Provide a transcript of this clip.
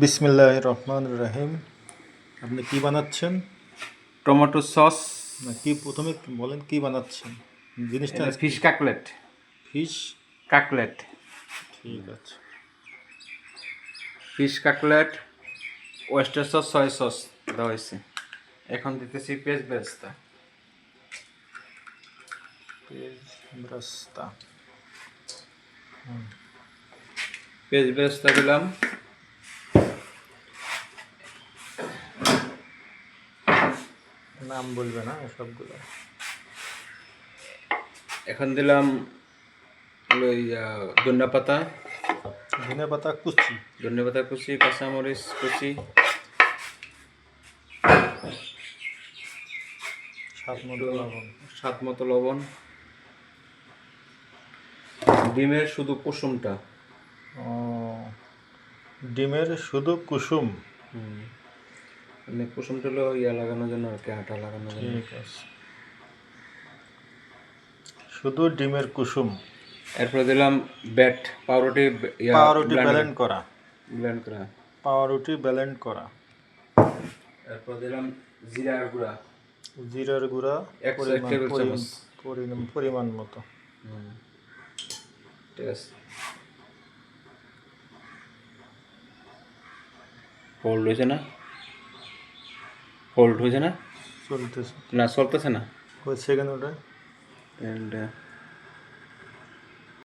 বিসমিল্লাহির রহমানির রহিম। আপনি কি বানাচ্ছেন? টমেটো সস, না, কি প্রথমে বলেন কি বানাচ্ছেন? জিনিসটা এটা আজকে ফিশ কাকলেট। ফিশ। কাকলেট, ঠিক আছে। ফিশ কাকলেট, ওয়েস্টার সস, সয় সস দেওয়া হয়েছে। এখন দিতেছি পেঁয়াজ বেরেস্তা। পেঁয়াজ ব্রাস্তা। পেঁয়াজ বেরেস্তা দিলাম, নাম বলবে না সবগুলো। এখন দিলাম ওই ধনিয়া পাতা, ধনে পাতা কুচি। ধনিয়া পাতা কুচি, কাঁচামরিচ কুচি, স্বাদ মতো লবণ। স্বাদ মতো লবণ, ডিমের শুধু কুসুমটা। ও, ডিমের শুধু কুসুম। মানে কুসুমটা হলো লাগানোর জন্য আর কি, আটা লাগানোর জন্য। ঠিক আছে, শুধু ডিমের কুসুম। এরপরে দিলাম ব্যাট, পাউরুটি, পাউরুটি ব্লেন্ড করা। ব্লেন্ড করা। পাউরুটি ব্লেন্ড করা। এরপর দিলাম জিরার গুঁড়া, জিরার গুঁড়া 1 টেবিল চামচ। পরিমাণ মতো। ঠিক আছে, হোল্ড হয়েছে না? হোল্ড হয়েছে না? চলতেছে। না, চলতেছে না। হচ্ছে কেন ওটা? এন্ড